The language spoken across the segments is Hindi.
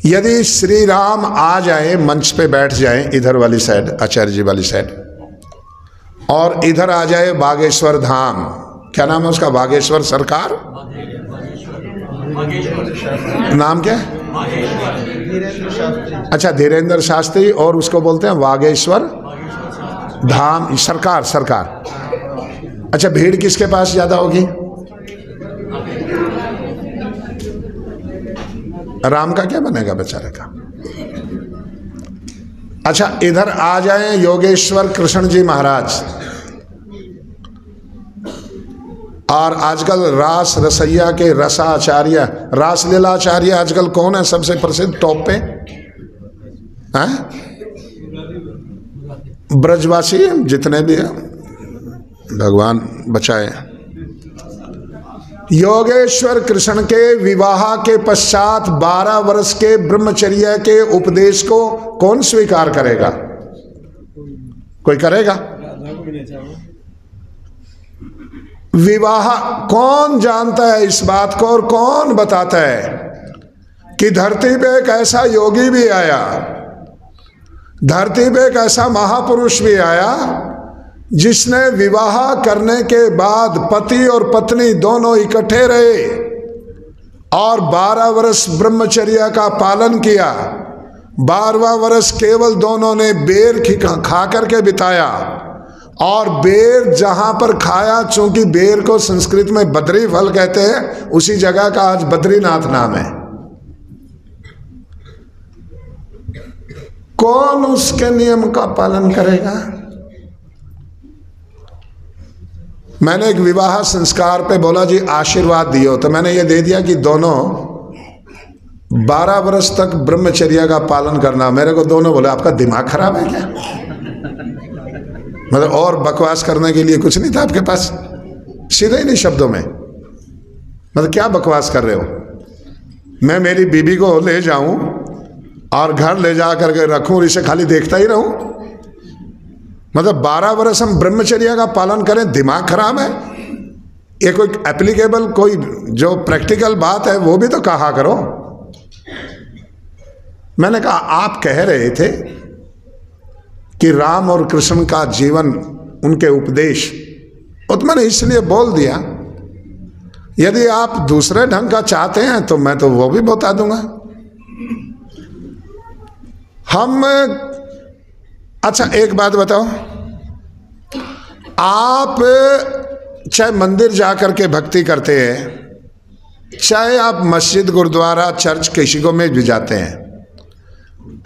यदि श्री राम आ जाए, मंच पे बैठ जाए इधर वाली साइड, आचार्य जी वाली साइड, और इधर आ जाए बागेश्वर धाम, क्या नाम है उसका, बागेश्वर सरकार, नाम क्या है, अच्छा धीरेन्द्र शास्त्री, और उसको बोलते हैं बागेश्वर धाम सरकार, सरकार। अच्छा भीड़ किसके पास ज्यादा होगी, राम का क्या बनेगा बेचारे का। अच्छा इधर आ जाएं योगेश्वर कृष्ण जी महाराज, और आजकल रास रसैया के रसाचार्य, रास लीलाचार्य आजकल कौन है सबसे प्रसिद्ध टॉप पे हैं, ब्रजवासी जितने भी हैं, भगवान बचाए। योगेश्वर कृष्ण के विवाह के पश्चात 12 वर्ष के ब्रह्मचर्य के उपदेश को कौन स्वीकार करेगा, कोई करेगा, विवाह कौन जानता है इस बात को, और कौन बताता है कि धरती पे एक ऐसा योगी भी आया, धरती पे एक ऐसा महापुरुष भी आया जिसने विवाह करने के बाद पति और पत्नी दोनों इकट्ठे रहे और 12 वर्ष ब्रह्मचर्य का पालन किया। 12वां वर्ष केवल दोनों ने बेर खा करके बिताया, और बेर जहां पर खाया, चूंकि बेर को संस्कृत में बद्री फल कहते हैं, उसी जगह का आज बद्रीनाथ नाम है। कौन उसके नियम का पालन करेगा। मैंने एक विवाह संस्कार पे बोला जी आशीर्वाद दियो, तो मैंने ये दे दिया कि दोनों 12 वर्ष तक ब्रह्मचर्य का पालन करना। मेरे को दोनों बोले आपका दिमाग खराब है क्या, मतलब और बकवास करने के लिए कुछ नहीं था आपके पास, सीधे ही नहीं शब्दों में, मतलब क्या बकवास कर रहे हो। मैं मेरी बीबी को ले जाऊं और घर ले जा करके रखूं और इसे खाली देखता ही रहूं, मतलब 12 वर्ष हम ब्रह्मचर्य का पालन करें, दिमाग खराब है। ये कोई एप्लीकेबल, कोई जो प्रैक्टिकल बात है वो भी तो कहा करो। मैंने कहा आप कह रहे थे कि राम और कृष्ण का जीवन, उनके उपदेश, तो मैंने इसलिए बोल दिया। यदि आप दूसरे ढंग का चाहते हैं तो मैं तो वो भी बता दूंगा। हम, अच्छा एक बात बताओ, आप चाहे मंदिर जाकर के भक्ति करते हैं, चाहे आप मस्जिद गुरुद्वारा चर्च किसी को में भी जाते हैं,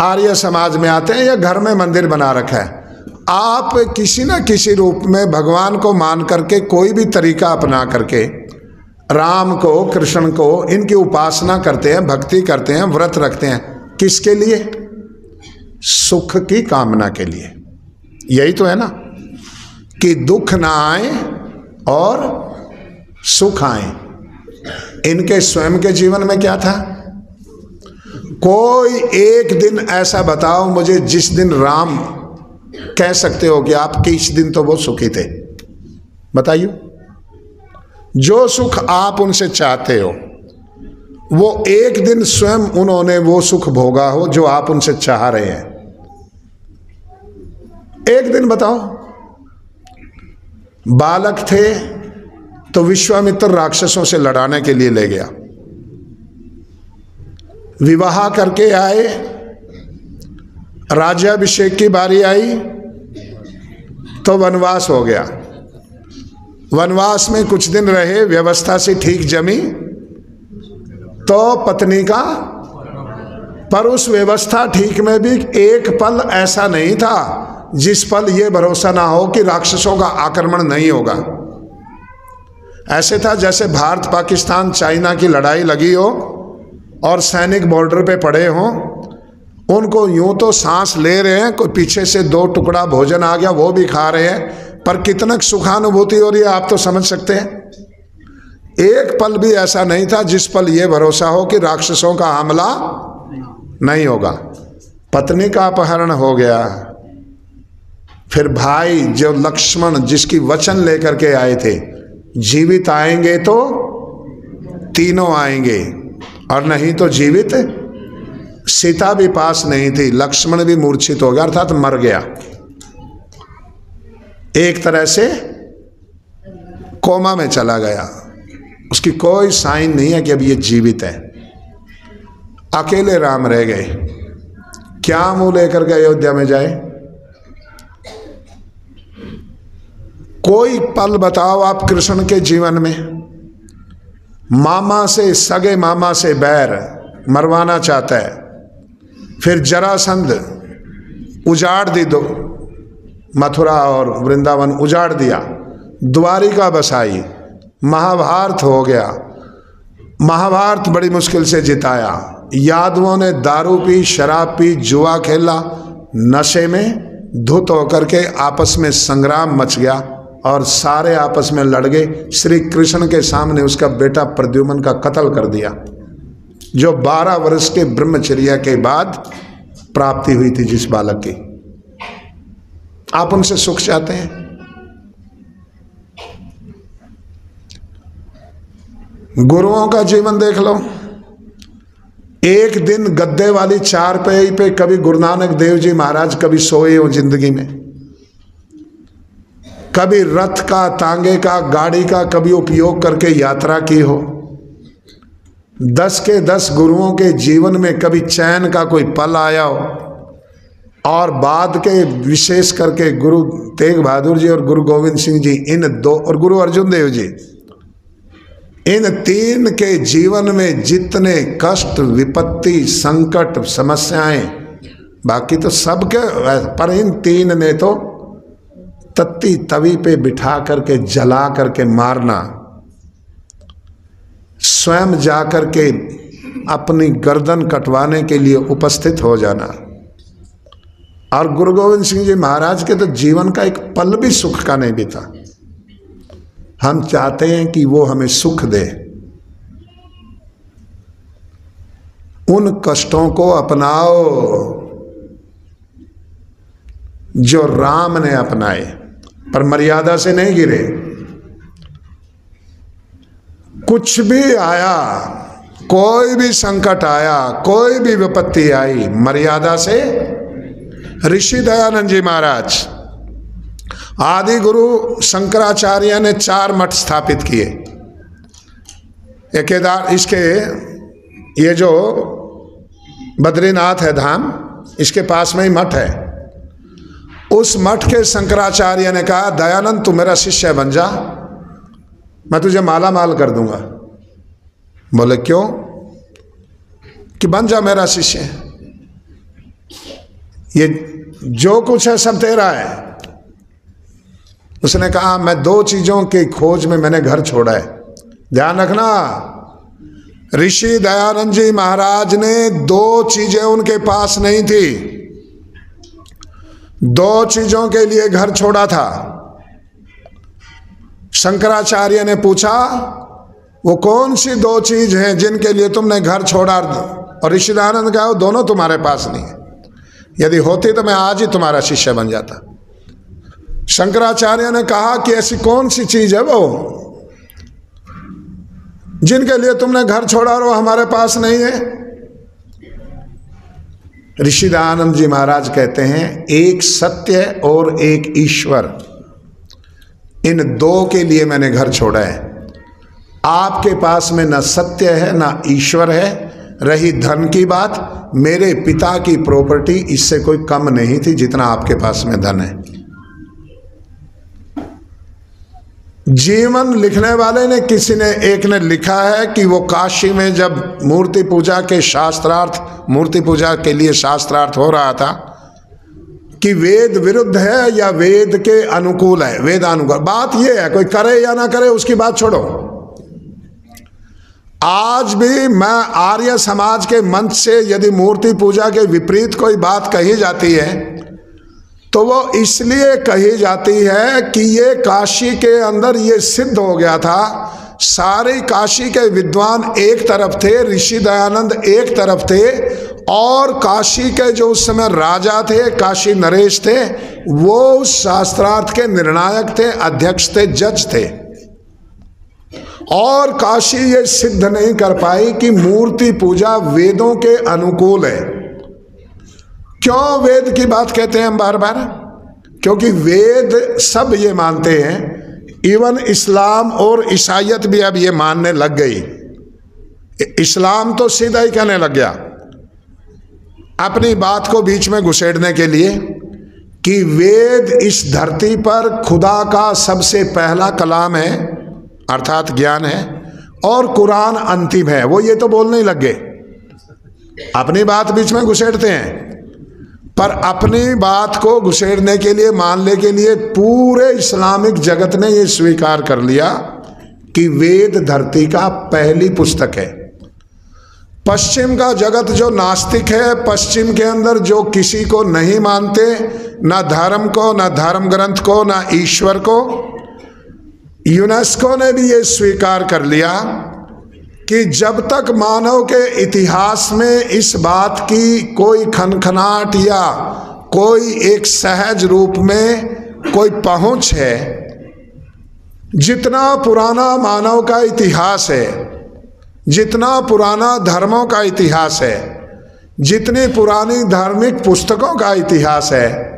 आर्य समाज में आते हैं या घर में मंदिर बना रखा है, आप किसी न किसी रूप में भगवान को मान करके कोई भी तरीका अपना करके राम को, कृष्ण को, इनकी उपासना करते हैं, भक्ति करते हैं, व्रत रखते हैं। किसके लिए, सुख की कामना के लिए। यही तो है ना कि दुख ना आए और सुख आए। इनके स्वयं के जीवन में क्या था, कोई एक दिन ऐसा बताओ मुझे जिस दिन राम कह सकते हो कि आप किस दिन तो वो सुखी थे, बताइए। जो सुख आप उनसे चाहते हो वो एक दिन स्वयं उन्होंने वो सुख भोगा हो जो आप उनसे चाह रहे हैं। एक दिन बताओ। बालक थे तो विश्वामित्र राक्षसों से लड़ाने के लिए ले गया, विवाह करके आए, राज्याभिषेक की बारी आई तो वनवास हो गया। वनवास में कुछ दिन रहे, व्यवस्था से ठीक जमी तो पत्नी का, पर उस व्यवस्था ठीक में भी एक पल ऐसा नहीं था जिस पल ये भरोसा ना हो कि राक्षसों का आक्रमण नहीं होगा। ऐसे था जैसे भारत पाकिस्तान चाइना की लड़ाई लगी हो और सैनिक बॉर्डर पे पड़े हों, उनको यूं तो सांस ले रहे हैं, कोई पीछे से 2 टुकड़ा भोजन आ गया वो भी खा रहे हैं, पर कितना सुखानुभूति हो रही है आप तो समझ सकते हैं। एक पल भी ऐसा नहीं था जिस पल ये भरोसा हो कि राक्षसों का हमला नहीं होगा। पत्नी का अपहरण हो गया। फिर भाई जो लक्ष्मण जिसकी वचन लेकर के आए थे, जीवित आएंगे तो तीनों आएंगे और नहीं तो जीवित सीता भी पास नहीं थी, लक्ष्मण भी मूर्छित हो गया, अर्थात मर गया, एक तरह से कोमा में चला गया, उसकी कोई साइन नहीं है कि अब ये जीवित है। अकेले राम रह गए, क्या मुंह लेकर के अयोध्या में जाए? कोई पल बताओ आप कृष्ण के जीवन में, मामा से, सगे मामा से बैर मरवाना चाहता है, फिर जरासंध उजाड़ दी, दो मथुरा और वृंदावन उजाड़ दिया, द्वारिका बसाई, महाभारत हो गया, महाभारत बड़ी मुश्किल से जिताया, यादवों ने दारू पी, शराब पी, जुआ खेला, नशे में धुत होकर के आपस में संग्राम मच गया और सारे आपस में लड़ गए। श्री कृष्ण के सामने उसका बेटा प्रद्युम्न का कत्ल कर दिया, जो 12 वर्ष के ब्रह्मचर्या के बाद प्राप्ति हुई थी जिस बालक की। आप उनसे सुख चाहते हैं? गुरुओं का जीवन देख लो, एक दिन गद्दे वाली चारपाई पे कभी गुरु नानक देव जी महाराज कभी सोए हो जिंदगी में, कभी रथ का, तांगे का, गाड़ी का कभी उपयोग करके यात्रा की हो। 10 के 10 गुरुओं के जीवन में कभी चैन का कोई पल आया हो। और बाद के विशेष करके गुरु तेग बहादुर जी और गुरु गोविंद सिंह जी, इन दो, और गुरु अर्जुन देव जी, इन 3 के जीवन में जितने कष्ट, विपत्ति, संकट, समस्याएं, बाकी तो सबके, पर इन 3 ने तो तत्ती तवी पे बिठा करके जला करके मारना, स्वयं जाकर के अपनी गर्दन कटवाने के लिए उपस्थित हो जाना। और गुरु गोविंद सिंह जी महाराज के तो जीवन का एक पल भी सुख का नहीं बीता। हम चाहते हैं कि वो हमें सुख दे, उन कष्टों को अपनाओ जो राम ने अपनाए, पर मर्यादा से नहीं गिरे। कुछ भी आया, कोई भी संकट आया, कोई भी विपत्ति आई, मर्यादा से। ऋषि दयानंद जी महाराज, आदि गुरु शंकराचार्य ने 4 मठ स्थापित किए। ये केदार, इसके ये जो बद्रीनाथ है धाम, इसके पास में ही मठ है। उस मठ के शंकराचार्य ने कहा, दयानंद तू मेरा शिष्य बन जा, मैं तुझे माला माल कर दूंगा। बोले क्यों? कि बन जा मेरा शिष्य, ये जो कुछ है सब तेरा है। उसने कहा, मैं 2 चीजों की खोज में मैंने घर छोड़ा है। ध्यान रखना, ऋषि दयानंद जी महाराज ने 2 चीजें उनके पास नहीं थी, 2 चीजों के लिए घर छोड़ा था। शंकराचार्य ने पूछा, वो कौन सी 2 चीज हैं जिनके लिए तुमने घर छोड़ा? और ऋषि दयानंद कहा, दोनों तुम्हारे पास नहीं है, यदि होती तो मैं आज ही तुम्हारा शिष्य बन जाता। शंकराचार्य ने कहा कि ऐसी कौन सी चीज है वो जिनके लिए तुमने घर छोड़ा और वो हमारे पास नहीं है? ऋषि दयानंद जी महाराज कहते हैं, एक सत्य और एक ईश्वर, इन 2 के लिए मैंने घर छोड़ा है। आपके पास में न सत्य है न ईश्वर है। रही धन की बात, मेरे पिता की प्रॉपर्टी इससे कोई कम नहीं थी जितना आपके पास में धन है। जीवन लिखने वाले ने, किसी ने, एक ने लिखा है कि वो काशी में जब मूर्ति पूजा के शास्त्रार्थ, मूर्ति पूजा के लिए शास्त्रार्थ हो रहा था, कि वेद विरुद्ध है या वेद के अनुकूल है, वेदानुकूल। बात यह है, कोई करे या ना करे उसकी बात छोड़ो। आज भी मैं आर्य समाज के मंच से यदि मूर्ति पूजा के विपरीत कोई बात कही जाती है तो वो इसलिए कही जाती है कि ये काशी के अंदर ये सिद्ध हो गया था। सारे काशी के विद्वान एक तरफ थे, ऋषि दयानंद एक तरफ थे, और काशी के जो उस समय राजा थे, काशी नरेश थे, वो उस शास्त्रार्थ के निर्णायक थे, अध्यक्ष थे, जज थे। और काशी ये सिद्ध नहीं कर पाई कि मूर्ति पूजा वेदों के अनुकूल है। क्यों वेद की बात कहते हैं हम बार बार? क्योंकि वेद सब ये मानते हैं, इवन इस्लाम और ईसाइयत भी अब ये मानने लग गई। इस्लाम तो सीधा ही कहने लग गया अपनी बात को बीच में घुसेड़ने के लिए कि वेद इस धरती पर खुदा का सबसे पहला कलाम है, अर्थात ज्ञान है, और कुरान अंतिम है। वो ये तो बोलने ही लग गए, अपनी बात बीच में घुसेड़ते हैं। पर अपनी बात को घुसेड़ने के लिए, मानने के लिए पूरे इस्लामिक जगत ने ये स्वीकार कर लिया कि वेद धरती का पहली पुस्तक है। पश्चिम का जगत जो नास्तिक है, पश्चिम के अंदर जो किसी को नहीं मानते, ना धर्म को, ना धर्म ग्रंथ को, ना ईश्वर को, यूनेस्को ने भी ये स्वीकार कर लिया कि जब तक मानव के इतिहास में इस बात की कोई खनखनाहट या कोई एक सहज रूप में कोई पहुंच है, जितना पुराना मानव का इतिहास है, जितना पुराना धर्मों का इतिहास है, जितनी पुरानी धार्मिक पुस्तकों का इतिहास है,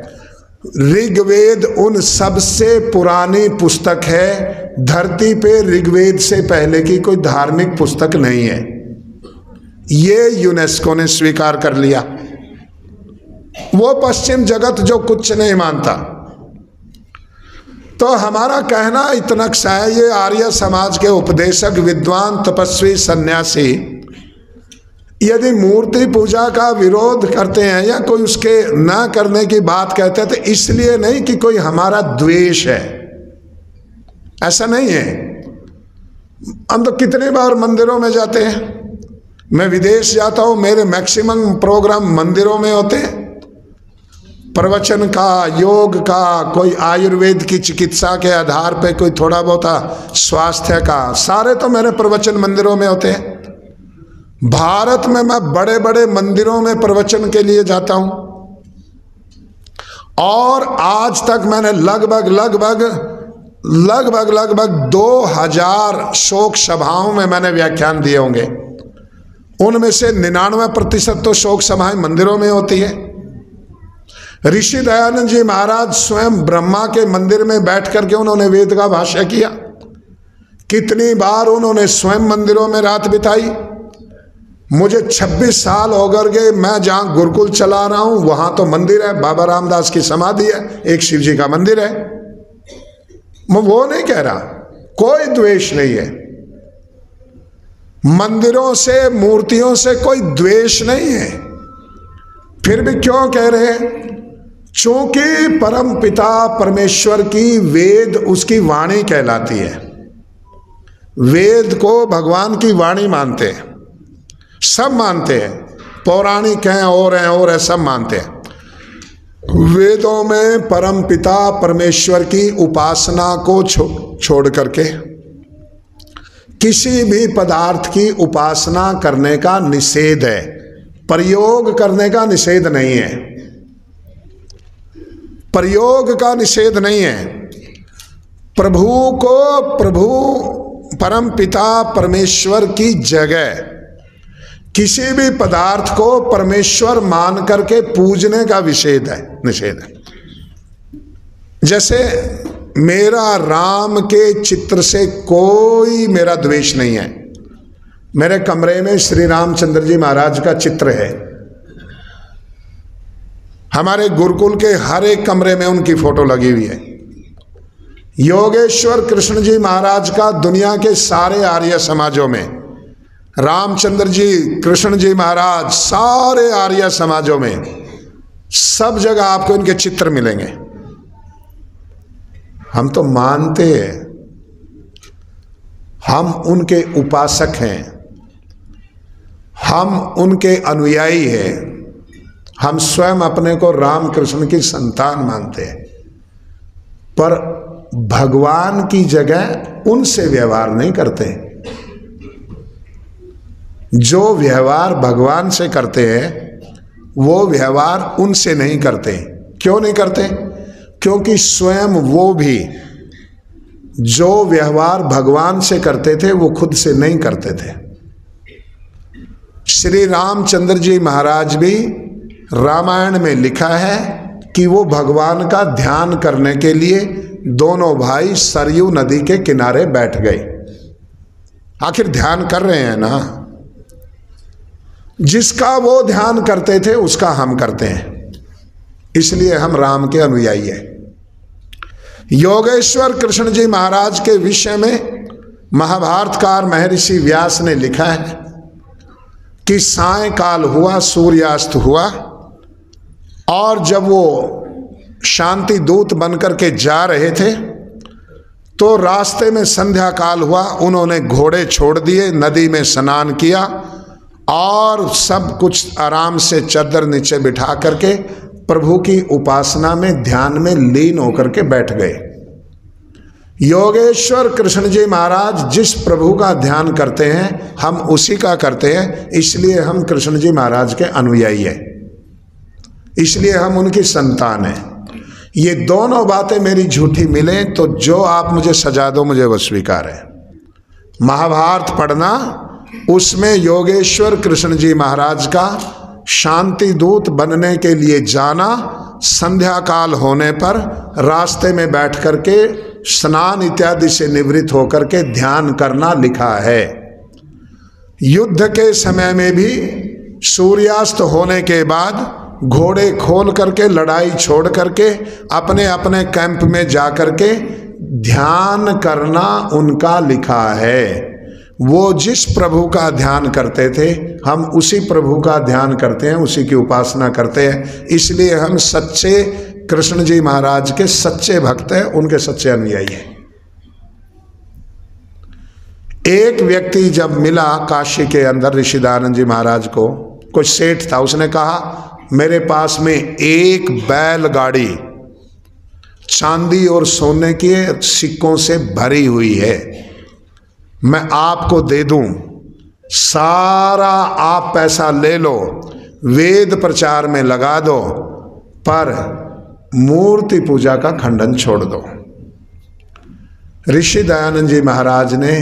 ऋग्वेद उन सबसे पुरानी पुस्तक है। धरती पे ऋग्वेद से पहले की कोई धार्मिक पुस्तक नहीं है। ये यूनेस्को ने स्वीकार कर लिया। वो पश्चिम जगत जो कुछ नहीं मानता। तो हमारा कहना इतना सा है, ये आर्य समाज के उपदेशक, विद्वान, तपस्वी, सन्यासी यदि मूर्ति पूजा का विरोध करते हैं या कोई उसके न करने की बात कहते हैं, तो इसलिए नहीं कि कोई हमारा द्वेष है, ऐसा नहीं है। हम तो कितनी बार मंदिरों में जाते हैं, मैं विदेश जाता हूँ, मेरे मैक्सिमम प्रोग्राम मंदिरों में होते हैं, प्रवचन का, योग का, कोई आयुर्वेद की चिकित्सा के आधार पे, कोई थोड़ा बहुत स्वास्थ्य का, सारे तो मेरे प्रवचन मंदिरों में होते हैं। भारत में मैं बड़े बड़े मंदिरों में प्रवचन के लिए जाता हूं और आज तक मैंने लगभग 2000 शोक सभाओं में मैंने व्याख्यान दिए होंगे। उनमें से 99% तो शोक सभाएं मंदिरों में होती है। ऋषि दयानंद जी महाराज स्वयं ब्रह्मा के मंदिर में बैठ करके उन्होंने वेद का भाष्य किया। कितनी बार उन्होंने स्वयं मंदिरों में रात बिताई। मुझे 26 साल हो गए, मैं जहाँ गुरुकुल चला रहा हूँ वहाँ तो मंदिर है, बाबा रामदास की समाधि है, एक शिव जी का मंदिर है। मैं वो नहीं कह रहा, कोई द्वेष नहीं है, मंदिरों से, मूर्तियों से कोई द्वेष नहीं है। फिर भी क्यों कह रहे हैं? चूंकि परम पिता परमेश्वर की वेद उसकी वाणी कहलाती है। वेद को भगवान की वाणी मानते हैं, सब मानते हैं, पौराणिक हैं और सब मानते हैं। वेदों में परम पिता परमेश्वर की उपासना को छोड़ करके किसी भी पदार्थ की उपासना करने का निषेध है, प्रयोग करने का निषेध नहीं है, प्रयोग का निषेध नहीं है। प्रभु को, प्रभु परम पिता परमेश्वर की जगह किसी भी पदार्थ को परमेश्वर मान करके पूजने का निषेध है। जैसे मेरा राम के चित्र से कोई मेरा द्वेष नहीं है। मेरे कमरे में श्री रामचंद्र जी महाराज का चित्र है। हमारे गुरुकुल के हर एक कमरे में उनकी फोटो लगी हुई है। योगेश्वर कृष्ण जी महाराज का दुनिया के सारे आर्य समाजों में, रामचंद्र जी, कृष्ण जी महाराज, सारे आर्य समाजों में सब जगह आपको इनके चित्र मिलेंगे। हम तो मानते हैं, हम उनके उपासक हैं, हम उनके अनुयायी हैं, हम स्वयं अपने को राम कृष्ण की संतान मानते हैं, पर भगवान की जगह उनसे व्यवहार नहीं करते। जो व्यवहार भगवान से करते हैं वो व्यवहार उनसे नहीं करते। क्यों नहीं करते? क्योंकि स्वयं वो भी जो व्यवहार भगवान से करते थे वो खुद से नहीं करते थे। श्री रामचंद्र जी महाराज भी रामायण में लिखा है कि वो भगवान का ध्यान करने के लिए दोनों भाई सरयू नदी के किनारे बैठ गए। आखिर ध्यान कर रहे हैं ना, जिसका वो ध्यान करते थे उसका हम करते हैं, इसलिए हम राम के अनुयायी हैं। योगेश्वर कृष्ण जी महाराज के विषय में महाभारतकार महर्षि व्यास ने लिखा है कि सायंकाल हुआ, सूर्यास्त हुआ, और जब वो शांति दूत बनकर के जा रहे थे तो रास्ते में संध्या काल हुआ। उन्होंने घोड़े छोड़ दिए, नदी में स्नान किया और सब कुछ आराम से चद्दर नीचे बिठा करके प्रभु की उपासना में, ध्यान में लीन होकर के बैठ गए। योगेश्वर कृष्ण जी महाराज जिस प्रभु का ध्यान करते हैं हम उसी का करते हैं, इसलिए हम कृष्ण जी महाराज के अनुयायी हैं, इसलिए हम उनकी संतान हैं। ये दोनों बातें मेरी झूठी मिले तो जो आप मुझे सजा दो मुझे वो स्वीकार है। महाभारत पढ़ना, उसमें योगेश्वर कृष्ण जी महाराज का शांति दूत बनने के लिए जाना, संध्या काल होने पर रास्ते में बैठ करके स्नान इत्यादि से निवृत्त होकर के ध्यान करना लिखा है। युद्ध के समय में भी सूर्यास्त होने के बाद घोड़े खोल करके, लड़ाई छोड़ करके अपने अपने कैंप में जा करके ध्यान करना उनका लिखा है। वो जिस प्रभु का ध्यान करते थे हम उसी प्रभु का ध्यान करते हैं, उसी की उपासना करते हैं, इसलिए हम सच्चे कृष्ण जी महाराज के सच्चे भक्त हैं, उनके सच्चे अनुयायी हैं। एक व्यक्ति जब मिला काशी के अंदर ऋषिदानंद जी महाराज को, कोई सेठ था, उसने कहा मेरे पास में एक बैलगाड़ी चांदी और सोने के सिक्कों से भरी हुई है, मैं आपको दे दूं, सारा आप पैसा ले लो, वेद प्रचार में लगा दो, पर मूर्ति पूजा का खंडन छोड़ दो। ऋषि दयानंद जी महाराज ने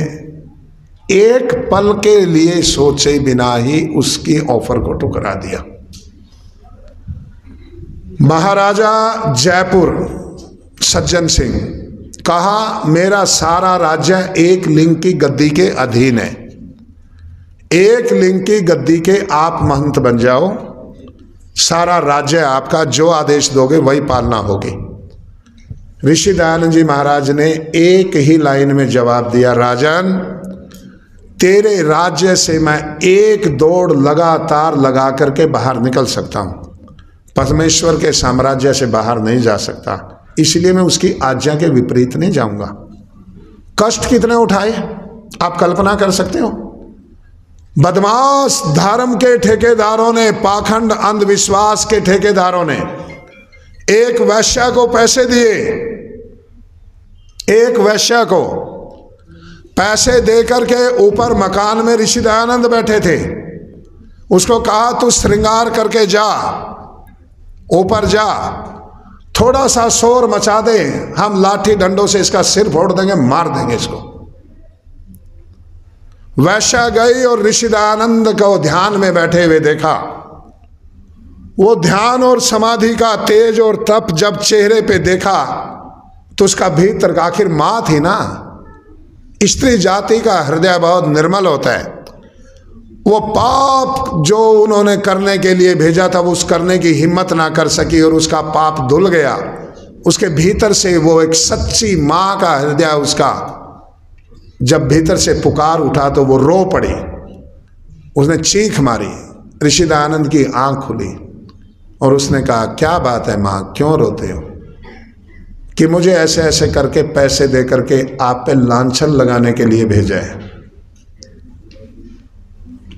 एक पल के लिए सोचे बिना ही उसकी ऑफर को ठुकरा दिया। महाराजा जयपुर सज्जन सिंह, कहा मेरा सारा राज्य एक लिंग की गद्दी के अधीन है, एक लिंग की गद्दी के आप महंत बन जाओ, सारा राज्य आपका, जो आदेश दोगे वही पालना होगी। ऋषि दयानंद जी महाराज ने एक ही लाइन में जवाब दिया, राजन तेरे राज्य से मैं एक दौड़ लगातार लगा करके बाहर निकल सकता हूं, परमेश्वर के साम्राज्य से बाहर नहीं जा सकता, इसलिए मैं उसकी आज्ञा के विपरीत नहीं जाऊंगा। कष्ट कितने उठाए आप कल्पना कर सकते हो। बदमाश धर्म के ठेकेदारों ने, पाखंड अंधविश्वास के ठेकेदारों ने एक वैश्या को पैसे दिए, एक वैश्या को पैसे देकर के ऊपर मकान में ऋषि दयानंद बैठे थे, उसको कहा तू श्रृंगार करके जा, ऊपर जा, थोड़ा सा शोर मचा दे, हम लाठी डंडों से इसका सिर फोड़ देंगे, मार देंगे इसको। वैश्या गई और ऋषि दयानंद को ध्यान में बैठे हुए देखा। वो ध्यान और समाधि का तेज और तप जब चेहरे पे देखा तो उसका भीतर का, आखिर मां थी ना, स्त्री जाति का हृदय बहुत निर्मल होता है। वो पाप जो उन्होंने करने के लिए भेजा था वो उस करने की हिम्मत ना कर सकी और उसका पाप धुल गया। उसके भीतर से वो एक सच्ची माँ का हृदय, उसका जब भीतर से पुकार उठा तो वो रो पड़ी, उसने चीख मारी। ऋषि दयानंद की आंख खुली और उसने कहा क्या बात है माँ, क्यों रोते हो? कि मुझे ऐसे ऐसे करके पैसे दे करके आप पे लांछन लगाने के लिए भेजा है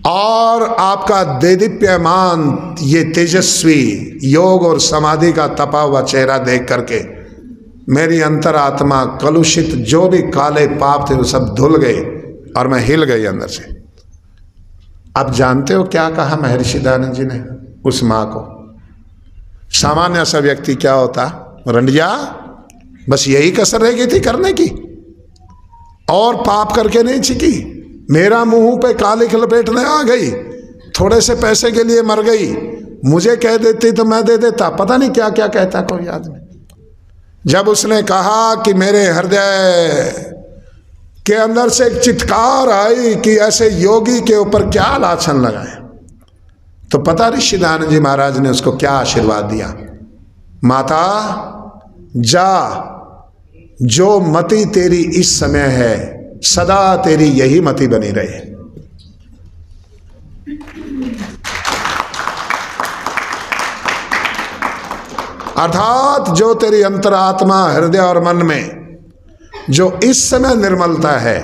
और आपका देदीप्यमान ये तेजस्वी योग और समाधि का तपा हुआ चेहरा देख करके मेरी अंतरात्मा कलुषित जो भी काले पाप थे वो सब धुल गए और मैं हिल गई अंदर से। आप जानते हो क्या कहा महर्षि दयानंद जी ने उस माँ को? सामान्य सा व्यक्ति क्या होता, रंडिया बस यही कसर रह गई थी करने की और पाप करके नहीं छिकी, मेरा मुंह पे काली लपेटने आ गई, थोड़े से पैसे के लिए मर गई, मुझे कह देती तो मैं दे देता, पता नहीं क्या क्या कहता कोई आदमी। जब उसने कहा कि मेरे हृदय के अंदर से एक चित्कार आई कि ऐसे योगी के ऊपर क्या लाछन लगाए, तो पता ऋषि दयानंद जी महाराज ने उसको क्या आशीर्वाद दिया। माता जा, जो मति तेरी इस समय है सदा तेरी यही मति बनी रहे। अर्थात जो तेरी अंतरात्मा हृदय और मन में जो इस समय निर्मलता है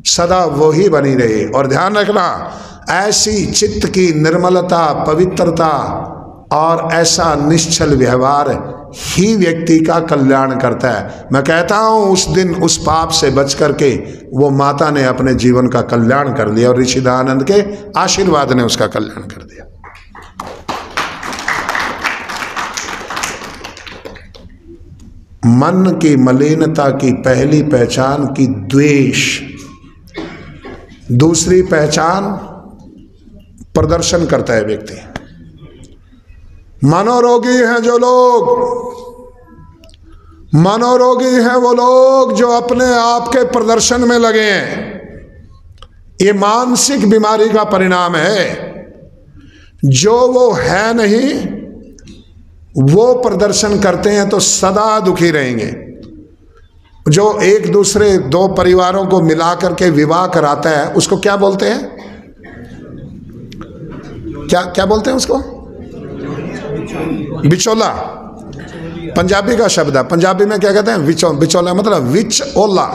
सदा वो ही बनी रहे। और ध्यान रखना, ऐसी चित्त की निर्मलता, पवित्रता और ऐसा निश्चल व्यवहार ही व्यक्ति का कल्याण करता है। मैं कहता हूँ उस दिन उस पाप से बच करके वो माता ने अपने जीवन का कल्याण कर लिया और ऋषि दयानंद के आशीर्वाद ने उसका कल्याण कर दिया। मन की मलिनता की पहली पहचान की द्वेष, दूसरी पहचान प्रदर्शन करता है व्यक्ति। मनोरोगी हैं जो लोग, मनोरोगी हैं वो लोग जो अपने आप के प्रदर्शन में लगे हैं। ये मानसिक बीमारी का परिणाम है। जो वो है नहीं वो प्रदर्शन करते हैं तो सदा दुखी रहेंगे। जो एक दूसरे दो परिवारों को मिला करके विवाह कराता है उसको क्या बोलते हैं? क्या बोलते हैं उसको? बिचौला। पंजाबी का शब्द है। पंजाबी में क्या कहते हैं? बिचौला मतलब विच ओला।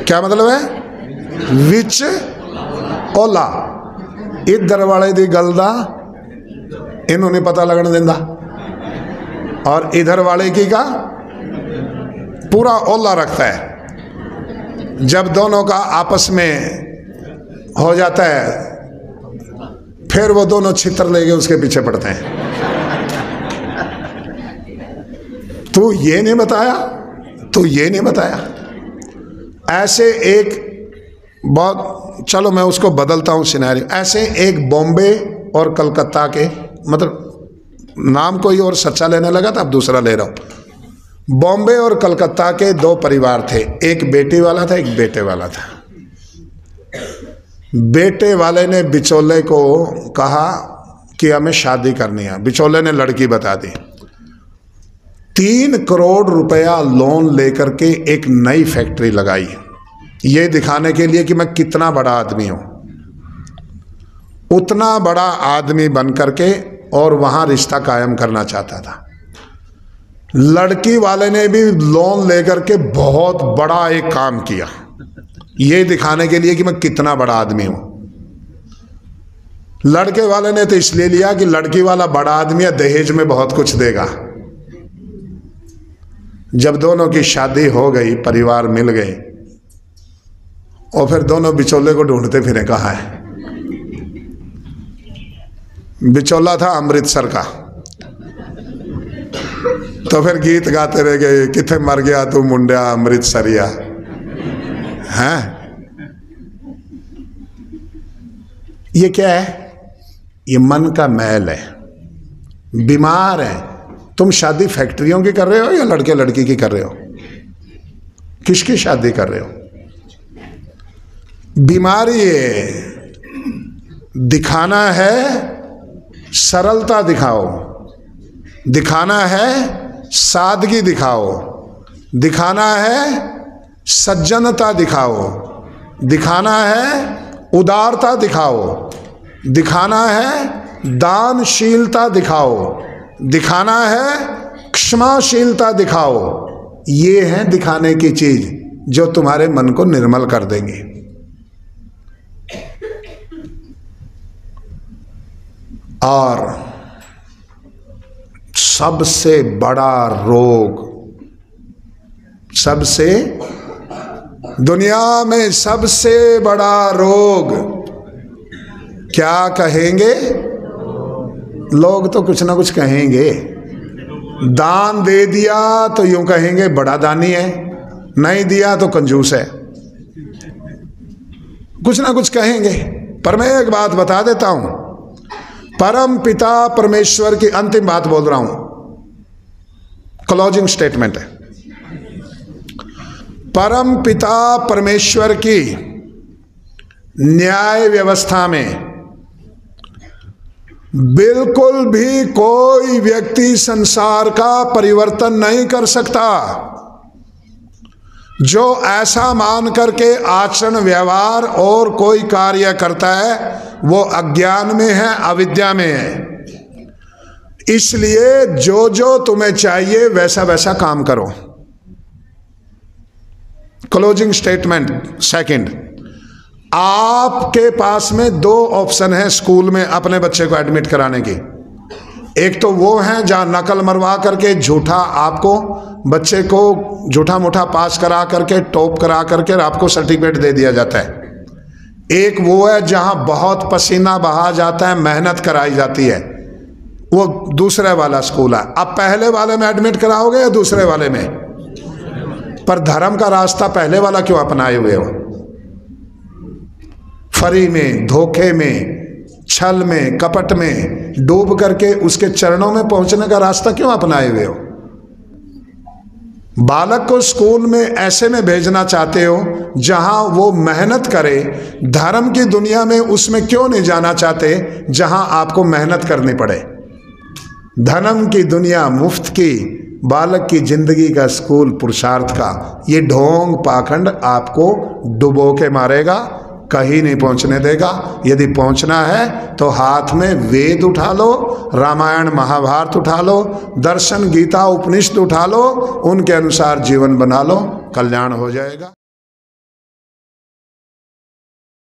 क्या मतलब है? विच ओला। इधर वाले दी गल दा इन्हों नहीं पता लगन देंदा और इधर वाले की का पूरा ओला रखता है। जब दोनों का आपस में हो जाता है फिर वो दोनों छितर लेके उसके पीछे पड़ते हैं। तू ये नहीं बताया, तू ये नहीं बताया। ऐसे एक बहुत, चलो मैं उसको बदलता हूँ सिनेरियो। ऐसे एक बॉम्बे और कलकत्ता के, मतलब नाम कोई और सच्चा लेने लगा था, अब दूसरा ले रहा हूँ। बॉम्बे और कलकत्ता के दो परिवार थे। एक बेटी वाला था, एक बेटे वाला था। बेटे वाले ने बिचौले को कहा कि हमें शादी करनी है। बिचौले ने लड़की बता दी। 3 करोड़ रुपया लोन लेकर के एक नई फैक्ट्री लगाई, ये दिखाने के लिए कि मैं कितना बड़ा आदमी हूं। उतना बड़ा आदमी बन करके और वहां रिश्ता कायम करना चाहता था। लड़की वाले ने भी लोन लेकर के बहुत बड़ा एक काम किया, ये दिखाने के लिए कि मैं कितना बड़ा आदमी हूं। लड़के वाले ने तो इसलिए लिया कि लड़की वाला बड़ा आदमी है, दहेज में बहुत कुछ देगा। जब दोनों की शादी हो गई, परिवार मिल गए और फिर दोनों बिचौले को ढूंढते फिरे। कहाँ है? बिचौला था अमृतसर का। तो फिर गीत गाते रह गए, किथे मर गया तू मुंडिया अमृतसरिया। हैं? ये क्या है? ये मन का मैल है, बीमार है। तुम शादी फैक्ट्रियों की कर रहे हो या लड़के लड़की की कर रहे हो? किसकी शादी कर रहे हो? बीमारी है। दिखाना है सरलता दिखाओ, दिखाना है सादगी दिखाओ, दिखाना है सज्जनता दिखाओ, दिखाना है उदारता दिखाओ, दिखाना है दानशीलता दिखाओ, दिखाना है क्षमाशीलता दिखाओ। ये है दिखाने की चीज जो तुम्हारे मन को निर्मल कर देंगे। और सबसे बड़ा रोग, सबसे दुनिया में सबसे बड़ा रोग क्या कहेंगे? लोग तो कुछ ना कुछ कहेंगे। दान दे दिया तो यूं कहेंगे बड़ा दानी है, नहीं दिया तो कंजूस है, कुछ ना कुछ कहेंगे। पर मैं एक बात बता देता हूं, परम पिता परमेश्वर की अंतिम बात बोल रहा हूं, क्लोजिंग स्टेटमेंट है। परम पिता परमेश्वर की न्याय व्यवस्था में बिल्कुल भी कोई व्यक्ति संसार का परिवर्तन नहीं कर सकता। जो ऐसा मान करके आचरण व्यवहार और कोई कार्य करता है वो अज्ञान में है, अविद्या में है। इसलिए जो जो तुम्हें चाहिए वैसा वैसा काम करो। क्लोजिंग स्टेटमेंट सेकंड, आपके पास में दो ऑप्शन है स्कूल में अपने बच्चे को एडमिट कराने की। एक तो वो है जहां नकल मरवा करके झूठा आपको बच्चे को झूठा मूठा पास करा करके टॉप करा करके आपको सर्टिफिकेट दे दिया जाता है। एक वो है जहां बहुत पसीना बहा जाता है, मेहनत कराई जाती है, वो दूसरे वाला स्कूल है। अब पहले वाले में एडमिट कराओगे या दूसरे वाले में? पर धर्म का रास्ता पहले वाला क्यों अपनाए हुए हो? फरी में, धोखे में, छल में, कपट में डूब करके उसके चरणों में पहुंचने का रास्ता क्यों अपनाए हुए हो? बालक को स्कूल में ऐसे में भेजना चाहते हो जहां वो मेहनत करे। धर्म की दुनिया में उसमें क्यों नहीं जाना चाहते जहां आपको मेहनत करनी पड़े? धर्म की दुनिया मुफ्त की, बालक की जिंदगी का स्कूल पुरुषार्थ का। ये ढोंग पाखंड आपको डुबो के मारेगा, कहीं नहीं पहुंचने देगा। यदि पहुंचना है तो हाथ में वेद उठा लो, रामायण महाभारत उठा लो, दर्शन गीता उपनिषद उठा लो, उनके अनुसार जीवन बना लो, कल्याण हो जाएगा।